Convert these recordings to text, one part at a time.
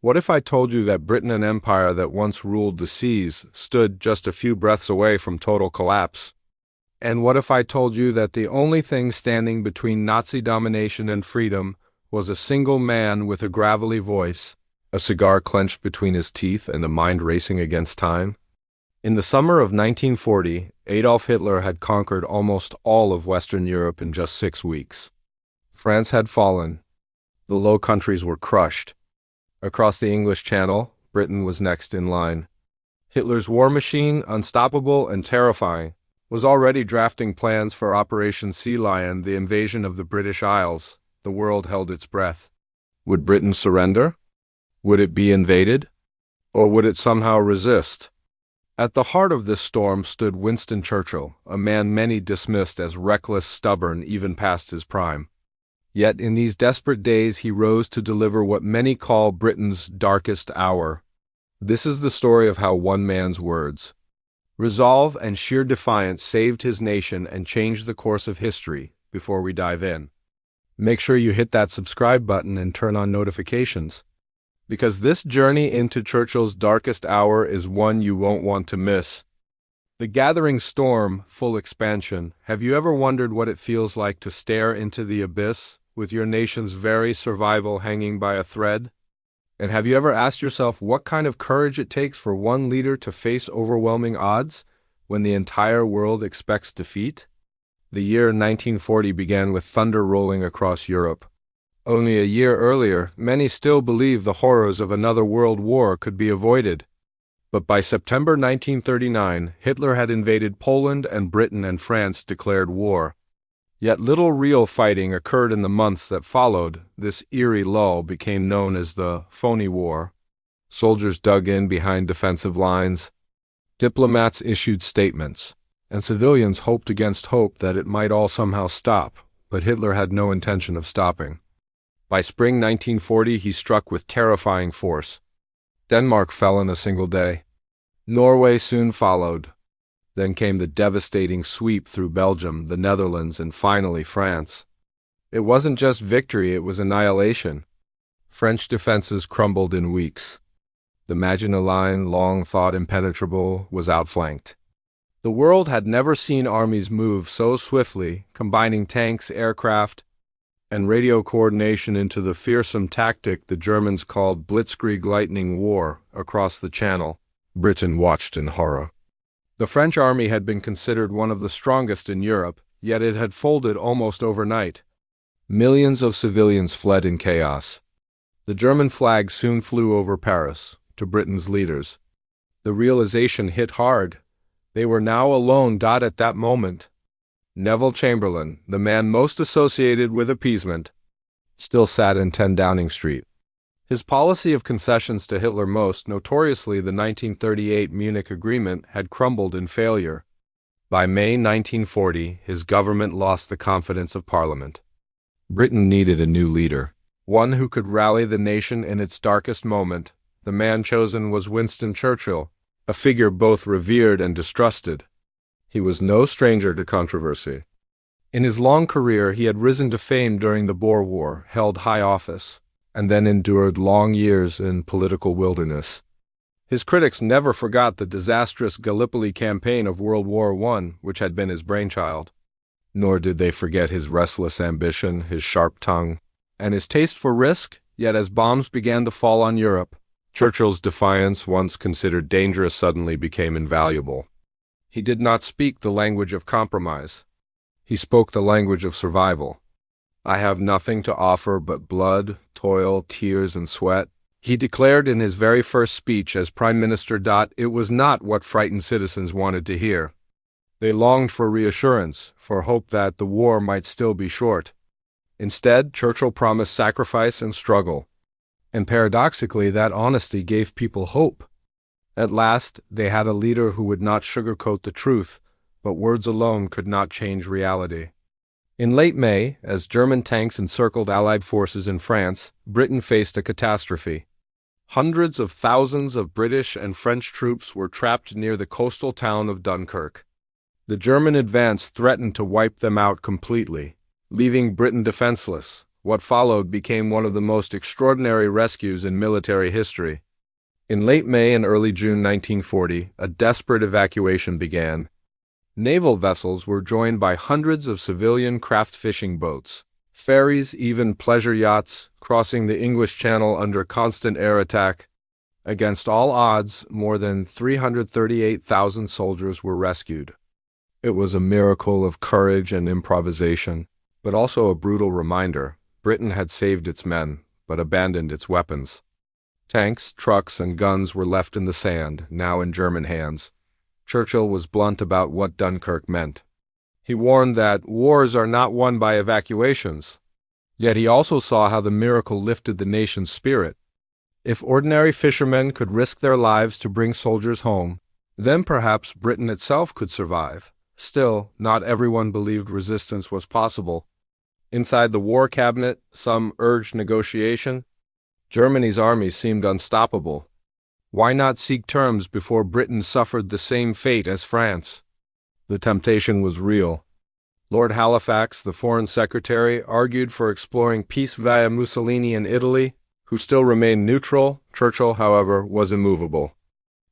What if I told you that Britain, an empire that once ruled the seas, stood just a few breaths away from total collapse? And what if I told you that the only thing standing between Nazi domination and freedom was a single man with a gravelly voice, a cigar clenched between his teeth, and a mind racing against time? In the summer of 1940, Adolf Hitler had conquered almost all of Western Europe in just 6 weeks. France had fallen. The Low Countries were crushed. Across the English Channel, Britain was next in line. Hitler's war machine, unstoppable and terrifying, was already drafting plans for Operation Sea Lion, the invasion of the British Isles. The world held its breath. Would Britain surrender? Would it be invaded? Or would it somehow resist? At the heart of this storm stood Winston Churchill, a man many dismissed as reckless, stubborn, even past his prime. Yet in these desperate days he rose to deliver what many call Britain's darkest hour. This is the story of how one man's words, resolve and sheer defiance saved his nation and changed the course of history. Before we dive in, make sure you hit that subscribe button and turn on notifications, because this journey into Churchill's darkest hour is one you won't want to miss. The gathering storm, full expansion. Have you ever wondered what it feels like to stare into the abyss, with your nation's very survival hanging by a thread? And have you ever asked yourself what kind of courage it takes for one leader to face overwhelming odds when the entire world expects defeat? The year 1940 began with thunder rolling across Europe. Only a year earlier, many still believed the horrors of another world war could be avoided. But by September 1939, Hitler had invaded Poland and Britain, and France declared war. Yet little real fighting occurred in the months that followed. This eerie lull became known as the phony war. Soldiers dug in behind defensive lines. Diplomats issued statements, and civilians hoped against hope that it might all somehow stop, but Hitler had no intention of stopping. By spring 1940, he struck with terrifying force. Denmark fell in a single day. Norway soon followed. Then came the devastating sweep through Belgium, the Netherlands, and finally France. It wasn't just victory, it was annihilation. French defenses crumbled in weeks. The Maginot Line, long thought impenetrable, was outflanked. The world had never seen armies move so swiftly, combining tanks, aircraft, and radio coordination into the fearsome tactic the Germans called Blitzkrieg lightning war across the Channel. Britain watched in horror. The French army had been considered one of the strongest in Europe, yet it had folded almost overnight. Millions of civilians fled in chaos. The German flag soon flew over Paris, to Britain's leaders. The realization hit hard. They were now alone. At that moment, Neville Chamberlain, the man most associated with appeasement, still sat in 10 Downing Street. His policy of concessions to Hitler, most notoriously the 1938 Munich Agreement, had crumbled in failure. By May 1940, his government lost the confidence of Parliament. Britain needed a new leader, one who could rally the nation in its darkest moment. The man chosen was Winston Churchill, a figure both revered and distrusted. He was no stranger to controversy. In his long career, he had risen to fame during the Boer War, held high office, and then endured long years in political wilderness. His critics never forgot the disastrous Gallipoli campaign of World War I, which had been his brainchild. Nor did they forget his restless ambition, his sharp tongue, and his taste for risk. Yet as bombs began to fall on Europe, Churchill's defiance, once considered dangerous, suddenly became invaluable. He did not speak the language of compromise. He spoke the language of survival. "I have nothing to offer but blood, toil, tears, and sweat," he declared in his very first speech as Prime Minister. It was not what frightened citizens wanted to hear. They longed for reassurance, for hope that the war might still be short. Instead, Churchill promised sacrifice and struggle. And paradoxically, that honesty gave people hope. At last, they had a leader who would not sugarcoat the truth, but words alone could not change reality. In late May, as German tanks encircled Allied forces in France, Britain faced a catastrophe. Hundreds of thousands of British and French troops were trapped near the coastal town of Dunkirk. The German advance threatened to wipe them out completely, leaving Britain defenseless, What followed became one of the most extraordinary rescues in military history. In late May and early June 1940, a desperate evacuation began. Naval vessels were joined by hundreds of civilian craft fishing boats, ferries, even pleasure yachts, crossing the English Channel under constant air attack. Against all odds, more than 338,000 soldiers were rescued. It was a miracle of courage and improvisation, but also a brutal reminder. Britain had saved its men, but abandoned its weapons. Tanks, trucks, and guns were left in the sand, now in German hands. Churchill was blunt about what Dunkirk meant. He warned that wars are not won by evacuations. Yet he also saw how the miracle lifted the nation's spirit. If ordinary fishermen could risk their lives to bring soldiers home, then perhaps Britain itself could survive. Still, not everyone believed resistance was possible. Inside the War Cabinet, some urged negotiation. Germany's army seemed unstoppable. Why not seek terms before Britain suffered the same fate as France? The temptation was real. Lord Halifax, the Foreign Secretary, argued for exploring peace via Mussolini in Italy, who still remained neutral. Churchill, however, was immovable.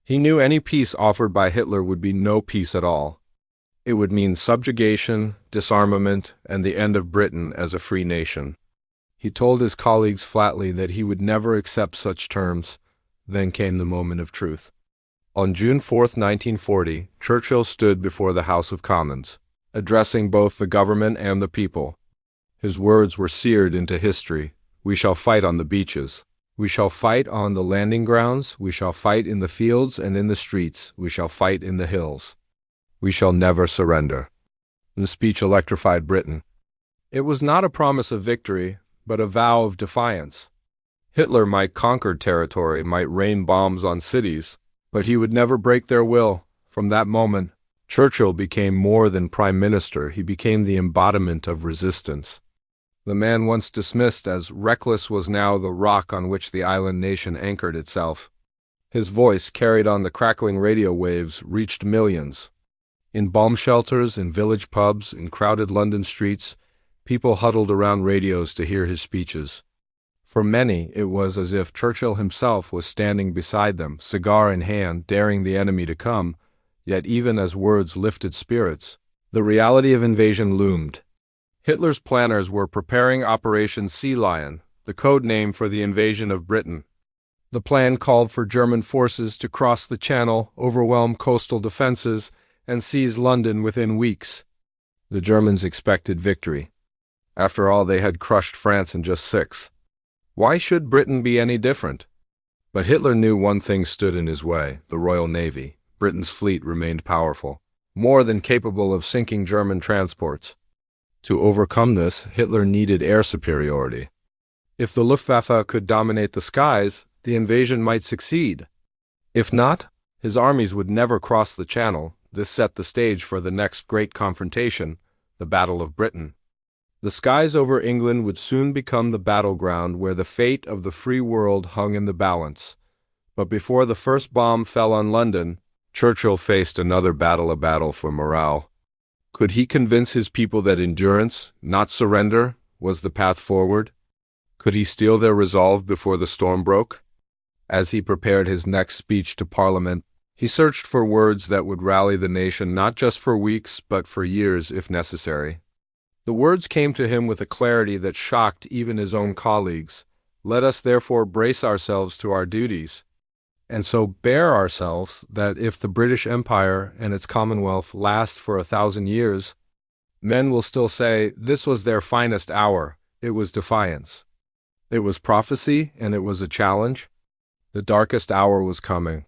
He knew any peace offered by Hitler would be no peace at all. It would mean subjugation, disarmament, and the end of Britain as a free nation. He told his colleagues flatly that he would never accept such terms. Then came the moment of truth. On June 4, 1940, Churchill stood before the House of Commons, addressing both the government and the people. His words were seared into history. We shall fight on the beaches. We shall fight on the landing grounds. We shall fight in the fields and in the streets. We shall fight in the hills. We shall never surrender. The speech electrified Britain. It was not a promise of victory, but a vow of defiance. Hitler might conquer territory, might rain bombs on cities, but he would never break their will. From that moment, Churchill became more than prime minister. He became the embodiment of resistance. The man once dismissed as reckless was now the rock on which the island nation anchored itself. His voice, carried on the crackling radio waves, reached millions. In bomb shelters, in village pubs, in crowded London streets, people huddled around radios to hear his speeches. For many, it was as if Churchill himself was standing beside them, cigar in hand, daring the enemy to come. Yet even as words lifted spirits, the reality of invasion loomed. Hitler's planners were preparing Operation Sea Lion, the code name for the invasion of Britain. The plan called for German forces to cross the Channel, overwhelm coastal defenses, and seize London within weeks. The Germans expected victory. After all, they had crushed France in just 6. Why should Britain be any different? But Hitler knew one thing stood in his way: the Royal Navy. Britain's fleet remained powerful, more than capable of sinking German transports. To overcome this, Hitler needed air superiority. If the Luftwaffe could dominate the skies, the invasion might succeed. If not, his armies would never cross the Channel. This set the stage for the next great confrontation, the Battle of Britain. The skies over England would soon become the battleground where the fate of the free world hung in the balance. But before the first bomb fell on London, Churchill faced another battle, a battle for morale. Could he convince his people that endurance, not surrender, was the path forward? Could he steel their resolve before the storm broke? As he prepared his next speech to Parliament, he searched for words that would rally the nation not just for weeks, but for years if necessary. The words came to him with a clarity that shocked even his own colleagues. Let us therefore brace ourselves to our duties, and so bear ourselves that if the British Empire and its Commonwealth last for 1,000 years, men will still say, this was their finest hour. It was defiance. It was prophecy, and it was a challenge. The darkest hour was coming.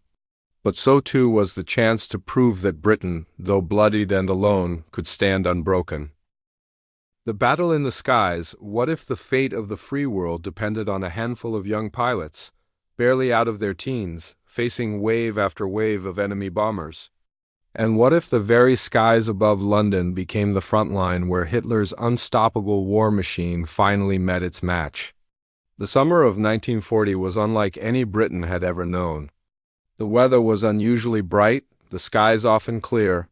But so too was the chance to prove that Britain, though bloodied and alone, could stand unbroken. The battle in the skies: what if the fate of the free world depended on a handful of young pilots, barely out of their teens, facing wave after wave of enemy bombers? And what if the very skies above London became the front line where Hitler's unstoppable war machine finally met its match? The summer of 1940 was unlike any Britain had ever known. The weather was unusually bright, the skies often clear.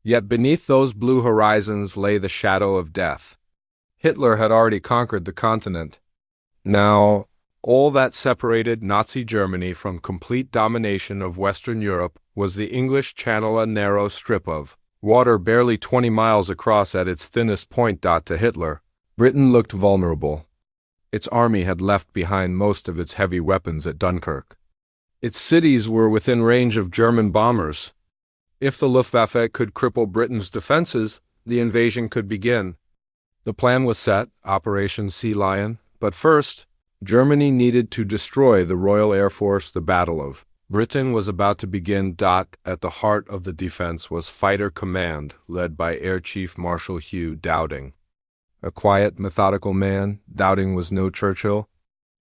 Yet beneath those blue horizons lay the shadow of death. Hitler had already conquered the continent. Now, all that separated Nazi Germany from complete domination of Western Europe was the English Channel, a narrow strip of water barely 20 miles across at its thinnest point. To Hitler, Britain looked vulnerable. Its army had left behind most of its heavy weapons at Dunkirk. Its cities were within range of German bombers. If the Luftwaffe could cripple Britain's defenses, the invasion could begin. The plan was set, Operation Sea Lion, but first, Germany needed to destroy the Royal Air Force. The Battle of Britain was about to begin. At the heart of the defense was Fighter Command, led by Air Chief Marshal Hugh Dowding. A quiet, methodical man, Dowding was no Churchill.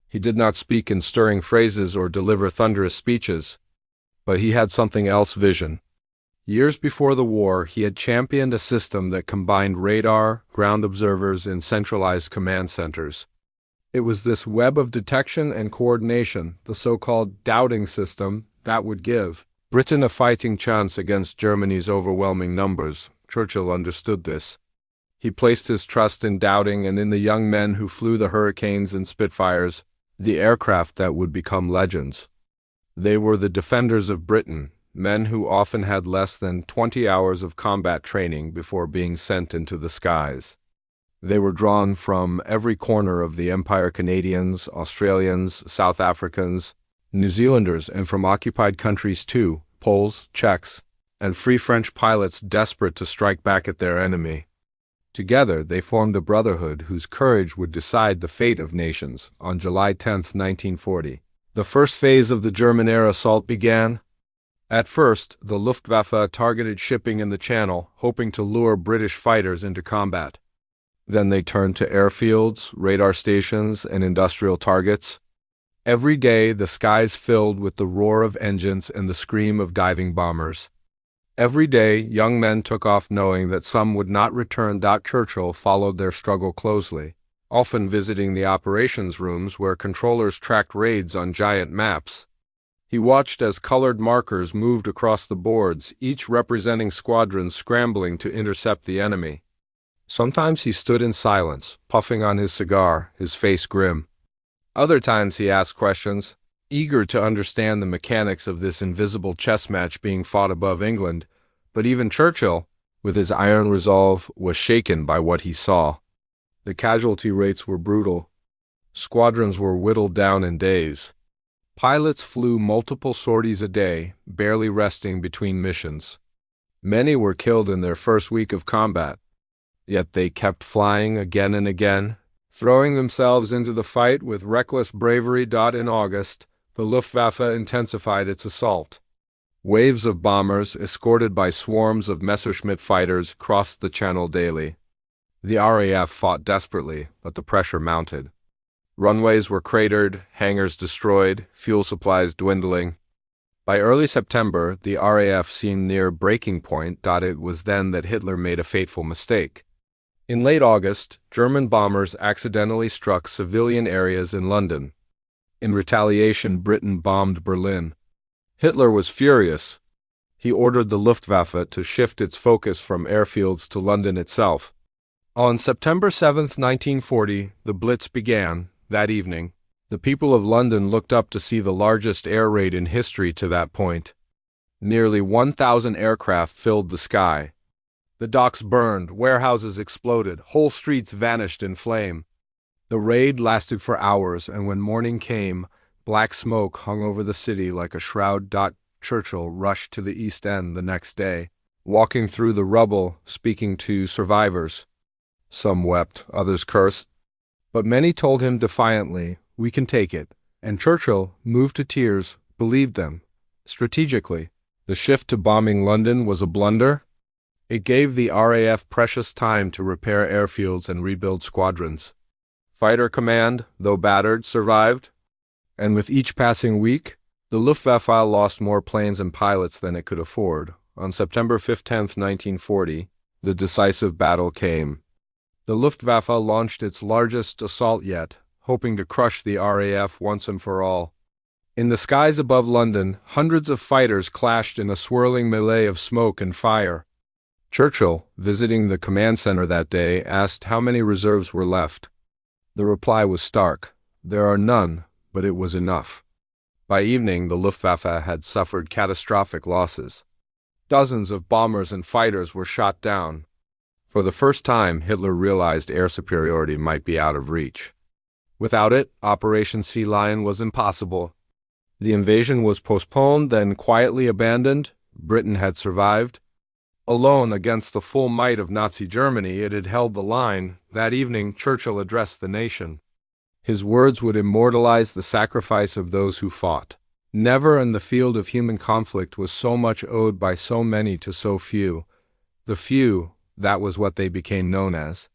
He did not speak in stirring phrases or deliver thunderous speeches, but he had something else: vision. Years before the war, he had championed a system that combined radar, ground observers, and centralized command centers. It was this web of detection and coordination, the so-called Dowding system, that would give Britain a fighting chance against Germany's overwhelming numbers. Churchill understood this. He placed his trust in Dowding and in the young men who flew the Hurricanes and Spitfires, the aircraft that would become legends. They were the defenders of Britain, men who often had less than 20 hours of combat training before being sent into the skies. They were drawn from every corner of the Empire: Canadians, Australians, South Africans, New Zealanders, and from occupied countries too, Poles, Czechs, and free French pilots desperate to strike back at their enemy. Together, they formed a brotherhood whose courage would decide the fate of nations. On July 10, 1940, the first phase of the German air assault began. At first, the Luftwaffe targeted shipping in the Channel, hoping to lure British fighters into combat. Then they turned to airfields, radar stations, and industrial targets. Every day, the skies filled with the roar of engines and the scream of diving bombers. Every day, young men took off knowing that some would not return. Churchill followed their struggle closely, often visiting the operations rooms where controllers tracked raids on giant maps. He watched as colored markers moved across the boards, each representing squadrons scrambling to intercept the enemy. Sometimes he stood in silence, puffing on his cigar, his face grim. Other times he asked questions, eager to understand the mechanics of this invisible chess match being fought above England. But even Churchill, with his iron resolve, was shaken by what he saw. The casualty rates were brutal. Squadrons were whittled down in days. Pilots flew multiple sorties a day, barely resting between missions. Many were killed in their first week of combat. Yet they kept flying again and again, throwing themselves into the fight with reckless bravery. In August, the Luftwaffe intensified its assault. Waves of bombers, escorted by swarms of Messerschmitt fighters, crossed the Channel daily. The RAF fought desperately, but the pressure mounted. Runways were cratered, hangars destroyed, fuel supplies dwindling. By early September, the RAF seemed near breaking point. It was then that Hitler made a fateful mistake. In late August, German bombers accidentally struck civilian areas in London. In retaliation, Britain bombed Berlin. Hitler was furious. He ordered the Luftwaffe to shift its focus from airfields to London itself. On September 7, 1940, the Blitz began. That evening, the people of London looked up to see the largest air raid in history to that point. Nearly 1,000 aircraft filled the sky. The docks burned, warehouses exploded, whole streets vanished in flame. The raid lasted for hours, and when morning came, black smoke hung over the city like a shroud. Churchill rushed to the East End the next day, walking through the rubble, speaking to survivors. Some wept, others cursed, but many told him defiantly, "We can take it." And Churchill, moved to tears, believed them. Strategically, the shift to bombing London was a blunder. It gave the RAF precious time to repair airfields and rebuild squadrons. Fighter Command, though battered, survived. And with each passing week, the Luftwaffe lost more planes and pilots than it could afford. On September 15, 1940, the decisive battle came. The Luftwaffe launched its largest assault yet, hoping to crush the RAF once and for all. In the skies above London, hundreds of fighters clashed in a swirling melee of smoke and fire. Churchill, visiting the command center that day, asked how many reserves were left. The reply was stark. There are none, but it was enough. By evening, the Luftwaffe had suffered catastrophic losses. Dozens of bombers and fighters were shot down. For the first time, Hitler realized air superiority might be out of reach. Without it, Operation Sea Lion was impossible. The invasion was postponed, then quietly abandoned. Britain had survived. Alone against the full might of Nazi Germany, it had held the line. That evening, Churchill addressed the nation. His words would immortalize the sacrifice of those who fought. Never in the field of human conflict was so much owed by so many to so few. The few, that was what they became known as.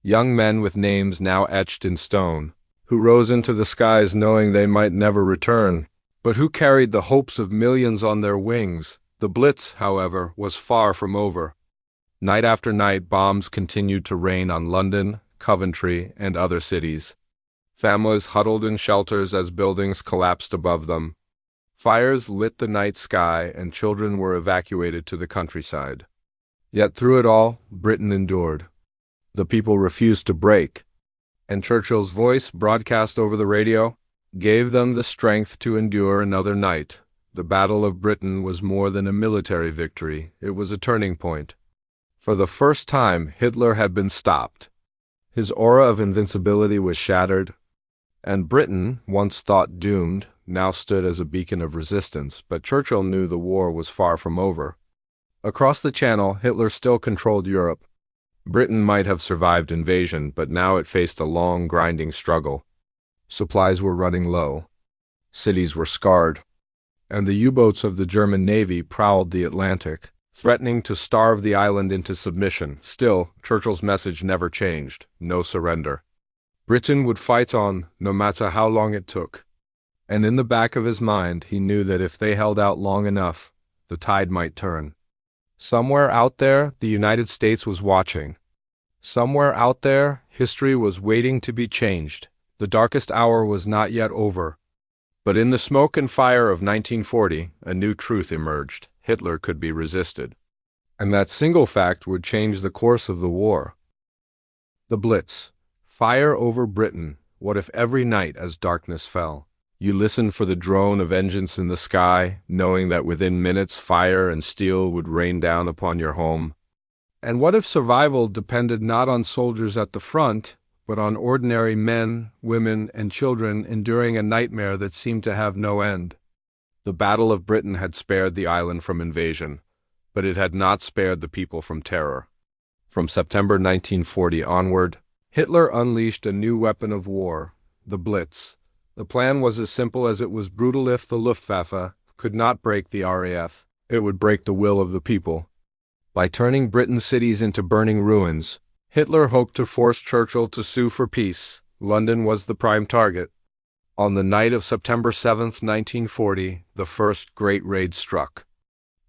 Young men with names now etched in stone, who rose into the skies knowing they might never return, but who carried the hopes of millions on their wings. The Blitz, however, was far from over. Night after night, bombs continued to rain on London, Coventry, and other cities. Families huddled in shelters as buildings collapsed above them. Fires lit the night sky, and children were evacuated to the countryside. Yet through it all, Britain endured. The people refused to break, and Churchill's voice, broadcast over the radio, gave them the strength to endure another night. The Battle of Britain was more than a military victory, it was a turning point. For the first time, Hitler had been stopped. His aura of invincibility was shattered, and Britain, once thought doomed, now stood as a beacon of resistance, but Churchill knew the war was far from over. Across the Channel, Hitler still controlled Europe. Britain might have survived invasion, but now it faced a long, grinding struggle. Supplies were running low. Cities were scarred, and the U-boats of the German Navy prowled the Atlantic, threatening to starve the island into submission. Still, Churchill's message never changed: no surrender. Britain would fight on, no matter how long it took. And in the back of his mind, he knew that if they held out long enough, the tide might turn. Somewhere out there, the United States was watching. Somewhere out there, history was waiting to be changed. The darkest hour was not yet over. But in the smoke and fire of 1940, a new truth emerged: Hitler could be resisted. And that single fact would change the course of the war. The Blitz. Fire over Britain. What if every night as darkness fell, you listened for the drone of engines in the sky, knowing that within minutes fire and steel would rain down upon your home? And what if survival depended not on soldiers at the front, but on ordinary men, women, and children enduring a nightmare that seemed to have no end? The Battle of Britain had spared the island from invasion, but it had not spared the people from terror. From September 1940 onward, Hitler unleashed a new weapon of war, the Blitz. The plan was as simple as it was brutal. If the Luftwaffe could not break the RAF, it would break the will of the people. By turning Britain's cities into burning ruins, Hitler hoped to force Churchill to sue for peace. London was the prime target. On the night of September 7, 1940, the first great raid struck.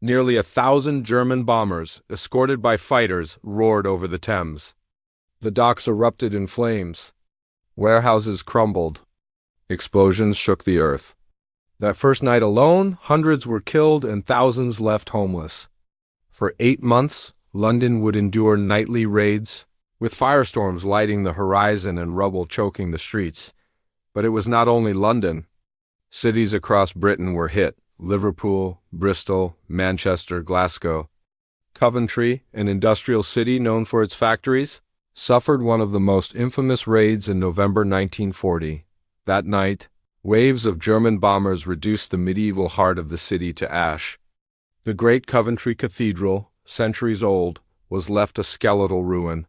Nearly 1,000 German bombers, escorted by fighters, roared over the Thames. The docks erupted in flames. Warehouses crumbled. Explosions shook the earth. That first night alone, hundreds were killed and thousands left homeless. For 8 months, London would endure nightly raids, with firestorms lighting the horizon and rubble choking the streets. But it was not only London. Cities across Britain were hit: Liverpool, Bristol, Manchester, Glasgow. Coventry, an industrial city known for its factories, suffered one of the most infamous raids in November 1940. That night, waves of German bombers reduced the medieval heart of the city to ash. The great Coventry Cathedral, centuries old, was left a skeletal ruin.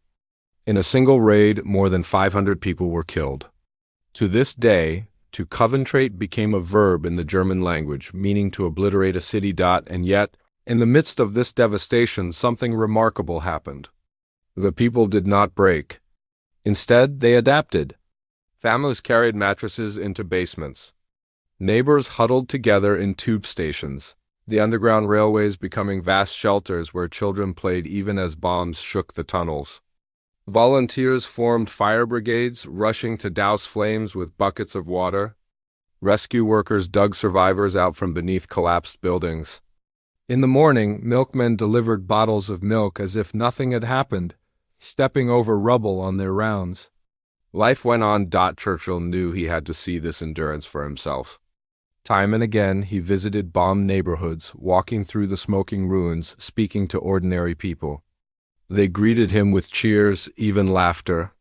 In a single raid, more than 500 people were killed. To this day, to coventrate became a verb in the German language, meaning to obliterate a city. And yet, in the midst of this devastation, something remarkable happened. The people did not break. Instead, they adapted. Families carried mattresses into basements. Neighbors huddled together in tube stations, the underground railways becoming vast shelters where children played even as bombs shook the tunnels. Volunteers formed fire brigades, rushing to douse flames with buckets of water. Rescue workers dug survivors out from beneath collapsed buildings. In the morning, milkmen delivered bottles of milk as if nothing had happened, stepping over rubble on their rounds. Life went on. Churchill knew he had to see this endurance for himself. Time and again, he visited bombed neighborhoods, walking through the smoking ruins, speaking to ordinary people. They greeted him with cheers, even laughter.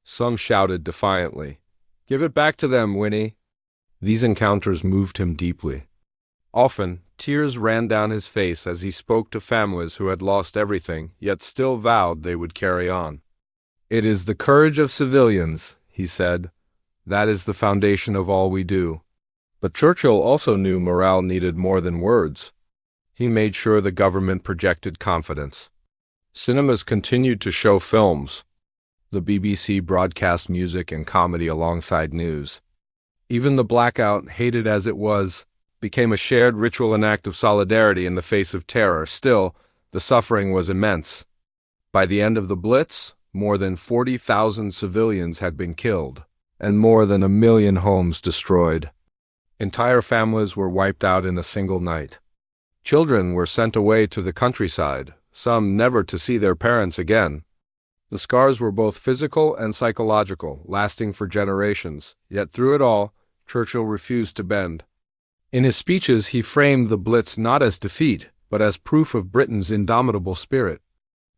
Some shouted defiantly, "Give it back to them, Winnie." These encounters moved him deeply. Often, tears ran down his face as he spoke to families who had lost everything, yet still vowed they would carry on. "It is the courage of civilians," he said. "That is the foundation of all we do." But Churchill also knew morale needed more than words. He made sure the government projected confidence. Cinemas continued to show films. The BBC broadcast music and comedy alongside news. Even the blackout, hated as it was, became a shared ritual and act of solidarity in the face of terror. Still, the suffering was immense. By the end of the Blitz, more than 40,000 civilians had been killed, and more than 1 million homes destroyed. Entire families were wiped out in a single night. Children were sent away to the countryside, some never to see their parents again. The scars were both physical and psychological, lasting for generations. Yet through it all, Churchill refused to bend. In his speeches, he framed the Blitz not as defeat, but as proof of Britain's indomitable spirit.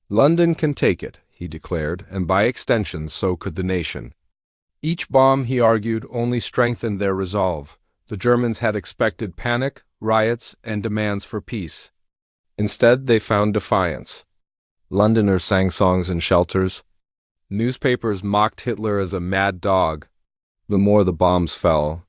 "London can take it," he declared, "and by extension, so could the nation." Each bomb, he argued, only strengthened their resolve. The Germans had expected panic, riots, and demands for peace. Instead, they found defiance. Londoners sang songs in shelters. Newspapers mocked Hitler as a mad dog. The more the bombs fell,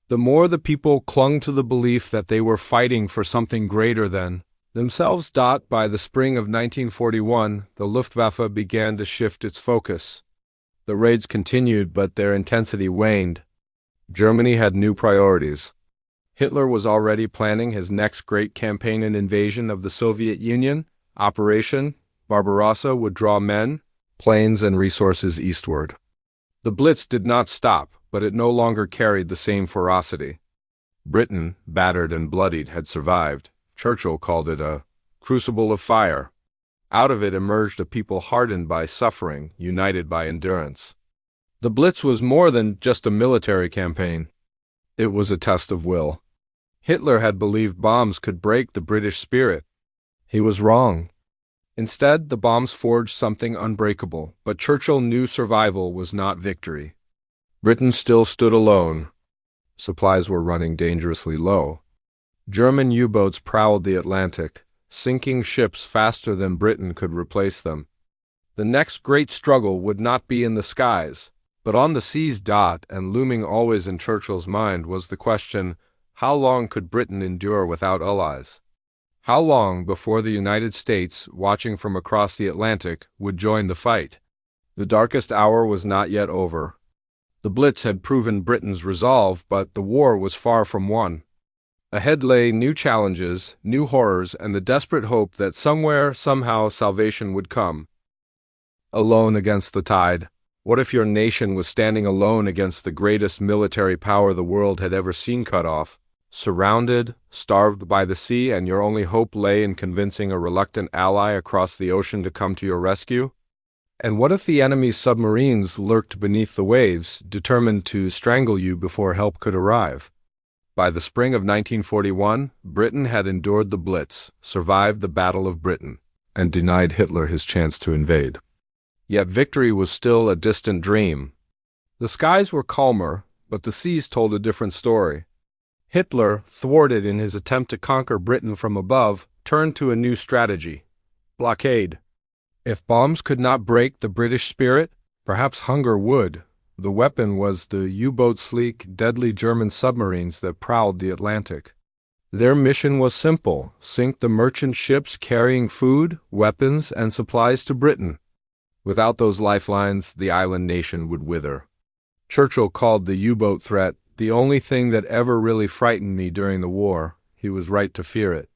the more the people clung to the belief that they were fighting for something greater than themselves. By the spring of 1941, the Luftwaffe began to shift its focus. The raids continued, but their intensity waned. Germany had new priorities. Hitler was already planning his next great campaign and invasion of the Soviet Union. Operation Barbarossa would draw men, planes, and resources eastward. The Blitz did not stop, but it no longer carried the same ferocity. Britain, battered and bloodied, had survived. Churchill called it a crucible of fire. Out of it emerged a people hardened by suffering, united by endurance. The Blitz was more than just a military campaign. It was a test of will. Hitler had believed bombs could break the British spirit. He was wrong. Instead, the bombs forged something unbreakable, but Churchill knew survival was not victory. Britain still stood alone. Supplies were running dangerously low. German U-boats prowled the Atlantic, sinking ships faster than Britain could replace them. The next great struggle would not be in the skies, but on the seas. And looming always in Churchill's mind was the question, how long could Britain endure without allies? How long before the United States, watching from across the Atlantic, would join the fight? The darkest hour was not yet over. The Blitz had proven Britain's resolve, but the war was far from won. Ahead lay new challenges, new horrors, and the desperate hope that somewhere, somehow, salvation would come. Alone against the tide. What if your nation was standing alone against the greatest military power the world had ever seen, cut off, surrounded, starved by the sea, and your only hope lay in convincing a reluctant ally across the ocean to come to your rescue? And what if the enemy's submarines lurked beneath the waves, determined to strangle you before help could arrive? By the spring of 1941, Britain had endured the Blitz, survived the Battle of Britain, and denied Hitler his chance to invade. Yet victory was still a distant dream. The skies were calmer, but the seas told a different story. Hitler, thwarted in his attempt to conquer Britain from above, turned to a new strategy: blockade. If bombs could not break the British spirit, perhaps hunger would. The weapon was the U-boat-sleek, deadly German submarines that prowled the Atlantic. Their mission was simple: sink the merchant ships carrying food, weapons, and supplies to Britain. Without those lifelines, the island nation would wither. Churchill called the U-boat threat the only thing that ever really frightened me during the war. He was right to fear it.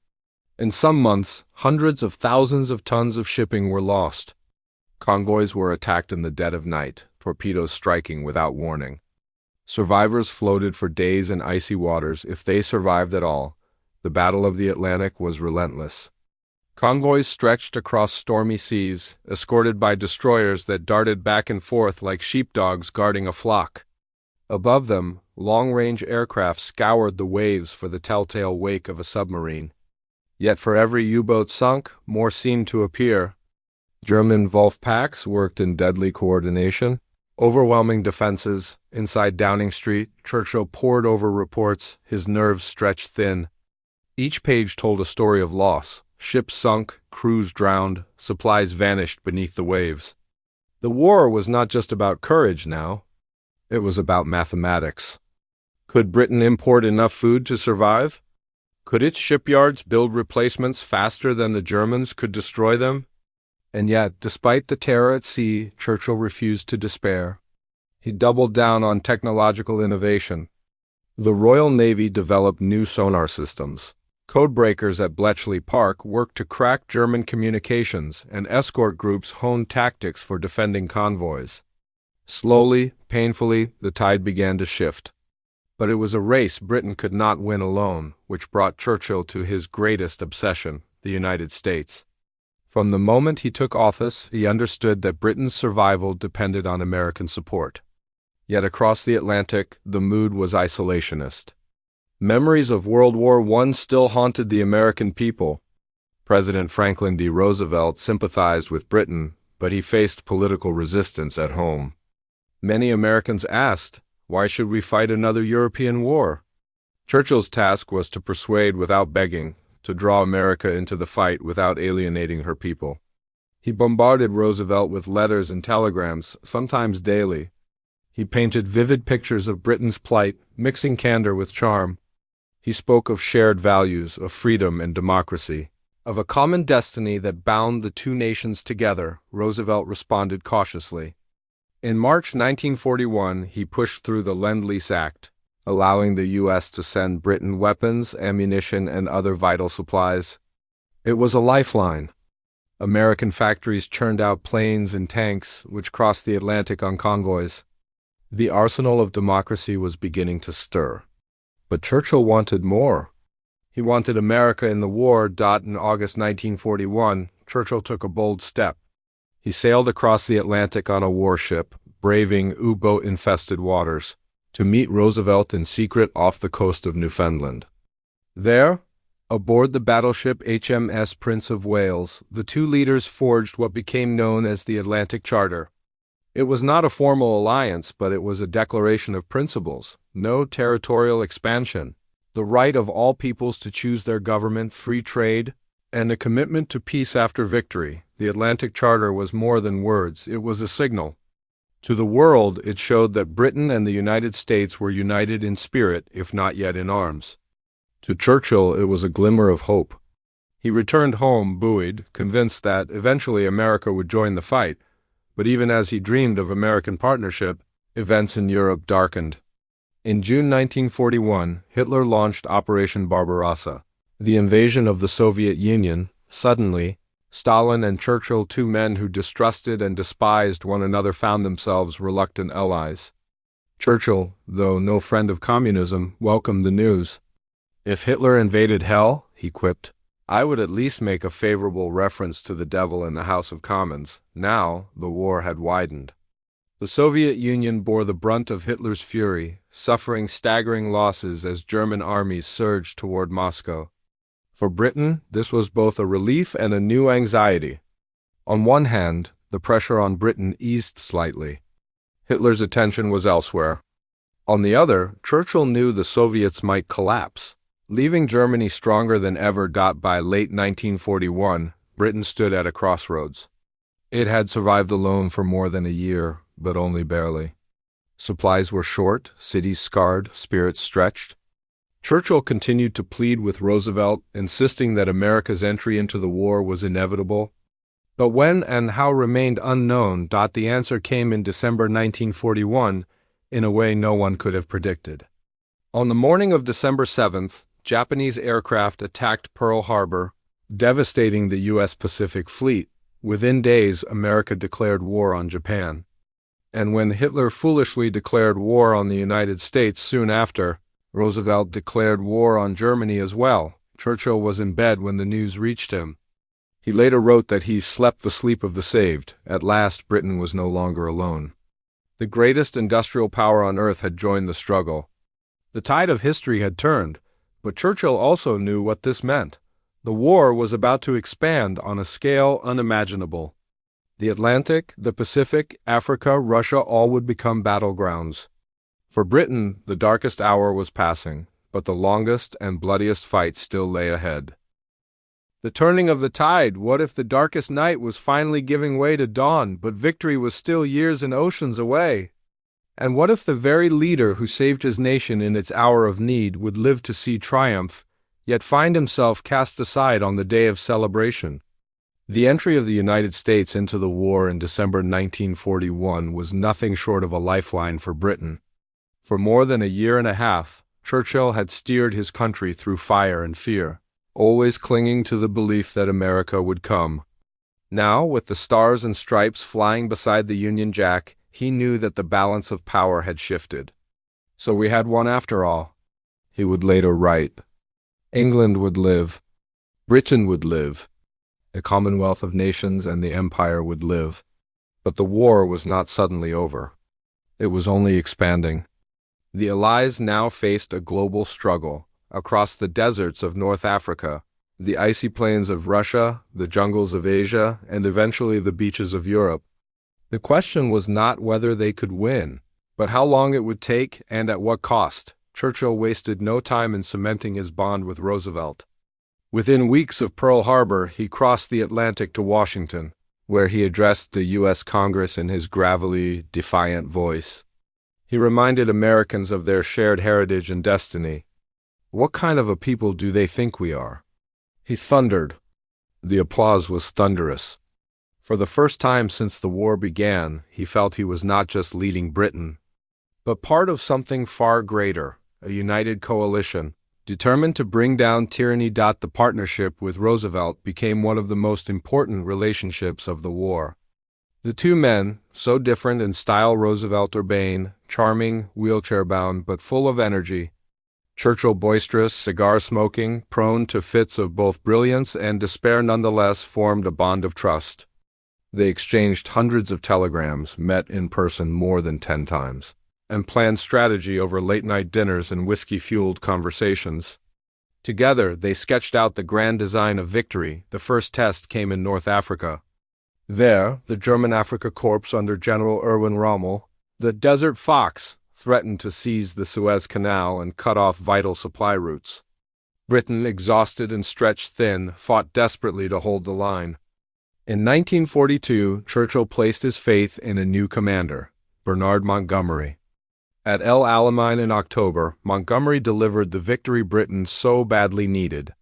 In some months, hundreds of thousands of tons of shipping were lost. Convoys were attacked in the dead of night, torpedoes striking without warning. Survivors floated for days in icy waters, if they survived at all. The Battle of the Atlantic was relentless. Convoys stretched across stormy seas, escorted by destroyers that darted back and forth like sheepdogs guarding a flock. Above them, long-range aircraft scoured the waves for the telltale wake of a submarine. Yet for every U-boat sunk, more seemed to appear. German Wolfpacks worked in deadly coordination. Overwhelming defenses. Inside Downing Street, Churchill pored over reports, his nerves stretched thin. Each page told a story of loss. Ships sunk, crews drowned, supplies vanished beneath the waves. The war was not just about courage now. It was about mathematics. Could Britain import enough food to survive? Could its shipyards build replacements faster than the Germans could destroy them? And yet, despite the terror at sea, Churchill refused to despair. He doubled down on technological innovation. The Royal Navy developed new sonar systems. Codebreakers at Bletchley Park worked to crack German communications, and escort groups honed tactics for defending convoys. Slowly, painfully, the tide began to shift. But it was a race Britain could not win alone, which brought Churchill to his greatest obsession, the United States. From the moment he took office, he understood that Britain's survival depended on American support. Yet across the Atlantic, the mood was isolationist. Memories of World War I still haunted the American people. President Franklin D. Roosevelt sympathized with Britain, but he faced political resistance at home. Many Americans asked, why should we fight another European war? Churchill's task was to persuade without begging, to draw America into the fight without alienating her people. He bombarded Roosevelt with letters and telegrams, sometimes daily. He painted vivid pictures of Britain's plight, mixing candor with charm. He spoke of shared values, of freedom and democracy, of a common destiny that bound the two nations together. Roosevelt responded cautiously. In March 1941, he pushed through the Lend-Lease Act, allowing the U.S. to send Britain weapons, ammunition, and other vital supplies. It was a lifeline. American factories churned out planes and tanks, which crossed the Atlantic on convoys. The arsenal of democracy was beginning to stir. But Churchill wanted more. He wanted America in the war. In August 1941, Churchill took a bold step. He sailed across the Atlantic on a warship, braving U-boat-infested waters, to meet Roosevelt in secret off the coast of Newfoundland. There, aboard the battleship HMS Prince of Wales, the two leaders forged what became known as the Atlantic Charter. It was not a formal alliance, but it was a declaration of principles: no territorial expansion, the right of all peoples to choose their government, free trade, and a commitment to peace after victory. The Atlantic Charter was more than words, it was a signal. To the world, it showed that Britain and the United States were united in spirit, if not yet in arms. To Churchill, it was a glimmer of hope. He returned home buoyed, convinced that eventually America would join the fight. But even as he dreamed of American partnership, events in Europe darkened. In June 1941, Hitler launched Operation Barbarossa, the invasion of the Soviet Union. Suddenly, Stalin and Churchill, two men who distrusted and despised one another, found themselves reluctant allies. Churchill, though no friend of communism, welcomed the news. If Hitler invaded hell, he quipped, I would at least make a favorable reference to the devil in the House of Commons. Now, the war had widened. The Soviet Union bore the brunt of Hitler's fury, suffering staggering losses as German armies surged toward Moscow. For Britain, this was both a relief and a new anxiety. On one hand, the pressure on Britain eased slightly. Hitler's attention was elsewhere. On the other, Churchill knew the Soviets might collapse, leaving Germany stronger than ever. By late 1941, Britain stood at a crossroads. It had survived alone for more than a year, but only barely. Supplies were short, cities scarred, spirits stretched. Churchill continued to plead with Roosevelt, insisting that America's entry into the war was inevitable. But when and how remained unknown. The answer came in December 1941, in a way no one could have predicted. On the morning of December 7th, Japanese aircraft attacked Pearl Harbor, devastating the U.S. Pacific Fleet. Within days, America declared war on Japan. And when Hitler foolishly declared war on the United States soon after, Roosevelt declared war on Germany as well. Churchill was in bed when the news reached him. He later wrote that he slept the sleep of the saved. At last, Britain was no longer alone. The greatest industrial power on earth had joined the struggle. The tide of history had turned, but Churchill also knew what this meant. The war was about to expand on a scale unimaginable. The Atlantic, the Pacific, Africa, Russia all would become battlegrounds. For Britain, the darkest hour was passing, but the longest and bloodiest fight still lay ahead. The turning of the tide. What if the darkest night was finally giving way to dawn, but victory was still years and oceans away? And what if the very leader who saved his nation in its hour of need would live to see triumph, yet find himself cast aside on the day of celebration? The entry of the United States into the war in December 1941 was nothing short of a lifeline for Britain. For more than a year and a half, Churchill had steered his country through fire and fear, always clinging to the belief that America would come. Now, with the stars and stripes flying beside the Union Jack, he knew that the balance of power had shifted. So we had won after all. He would later write. England would live. Britain would live. A commonwealth of nations and the empire would live. But the war was not suddenly over. It was only expanding. The Allies now faced a global struggle. Across the deserts of North Africa, the icy plains of Russia, the jungles of Asia, and eventually the beaches of Europe. The question was not whether they could win, but how long it would take and at what cost. Churchill wasted no time in cementing his bond with Roosevelt. Within weeks of Pearl Harbor, he crossed the Atlantic to Washington, where he addressed the U.S. Congress in his gravelly, defiant voice. He reminded Americans of their shared heritage and destiny. What kind of a people do they think we are? He thundered. The applause was thunderous. For the first time since the war began, he felt he was not just leading Britain, but part of something far greater, a united coalition, determined to bring down tyranny. The partnership with Roosevelt became one of the most important relationships of the war. The two men, so different in style, Roosevelt urbane, charming, wheelchair-bound, but full of energy, Churchill boisterous, cigar-smoking, prone to fits of both brilliance and despair, nonetheless formed a bond of trust. They exchanged hundreds of telegrams, met in person more than 10 times, and planned strategy over late-night dinners and whiskey-fueled conversations. Together, they sketched out the grand design of victory. The first test came in North Africa. There, the German Afrika Korps under General Erwin Rommel, the Desert Fox, threatened to seize the Suez Canal and cut off vital supply routes. Britain, exhausted and stretched thin, fought desperately to hold the line. In 1942, Churchill placed his faith in a new commander, Bernard Montgomery. At El Alamein in October, Montgomery delivered the victory Britain so badly needed.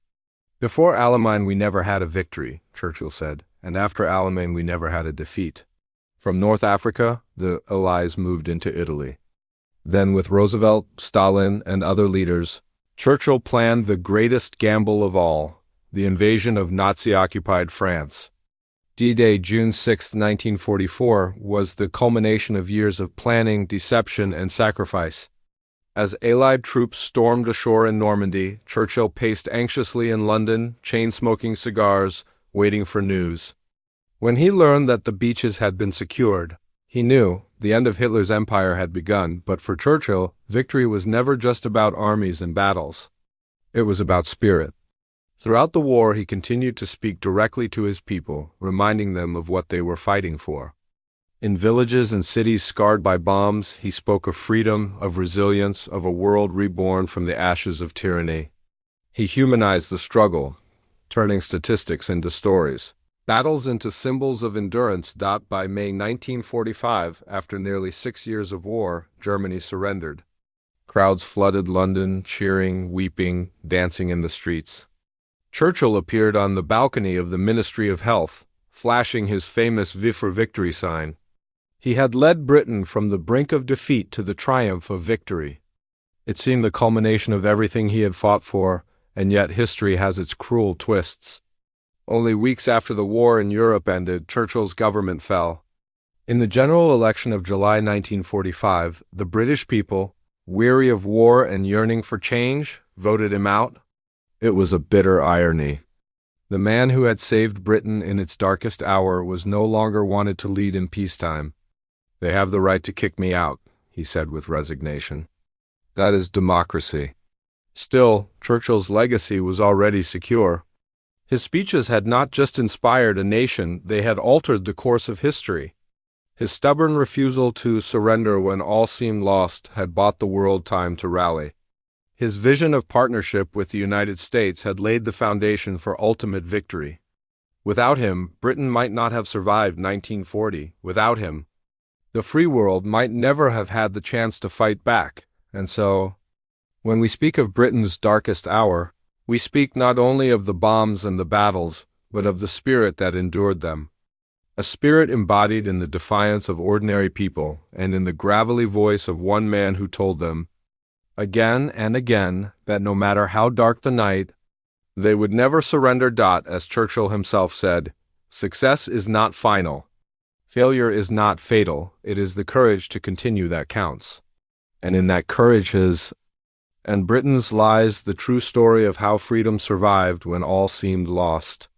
Before Alamein we never had a victory, Churchill said, and after Alamein we never had a defeat. From North Africa, the Allies moved into Italy. Then with Roosevelt, Stalin, and other leaders, Churchill planned the greatest gamble of all, the invasion of Nazi-occupied France. D-Day, June 6, 1944, was the culmination of years of planning, deception, and sacrifice. As Allied troops stormed ashore in Normandy, Churchill paced anxiously in London, chain-smoking cigars, waiting for news. When he learned that the beaches had been secured, he knew the end of Hitler's empire had begun, but for Churchill, victory was never just about armies and battles. It was about spirit. Throughout the war, he continued to speak directly to his people, reminding them of what they were fighting for. In villages and cities scarred by bombs, he spoke of freedom, of resilience, of a world reborn from the ashes of tyranny. He humanized the struggle, turning statistics into stories, battles into symbols of endurance. By May 1945, after nearly 6 years of war, Germany surrendered. Crowds flooded London, cheering, weeping, dancing in the streets. Churchill appeared on the balcony of the Ministry of Health, flashing his famous V for Victory sign. He had led Britain from the brink of defeat to the triumph of victory. It seemed the culmination of everything he had fought for, and yet history has its cruel twists. Only weeks after the war in Europe ended, Churchill's government fell. In the general election of July 1945, the British people, weary of war and yearning for change, voted him out. It was a bitter irony. The man who had saved Britain in its darkest hour was no longer wanted to lead in peacetime. "They have the right to kick me out," he said with resignation. That is democracy. Still, Churchill's legacy was already secure. His speeches had not just inspired a nation, they had altered the course of history. His stubborn refusal to surrender when all seemed lost had bought the world time to rally. His vision of partnership with the United States had laid the foundation for ultimate victory. Without him, Britain might not have survived 1940. Without him, the free world might never have had the chance to fight back. And so, when we speak of Britain's darkest hour, we speak not only of the bombs and the battles, but of the spirit that endured them. A spirit embodied in the defiance of ordinary people and in the gravelly voice of one man who told them, again and again, that no matter how dark the night, they would never surrender. As Churchill himself said, "Success is not final. Failure is not fatal. It is the courage to continue that counts." And in that courage and Britain's lies the true story of how freedom survived when all seemed lost.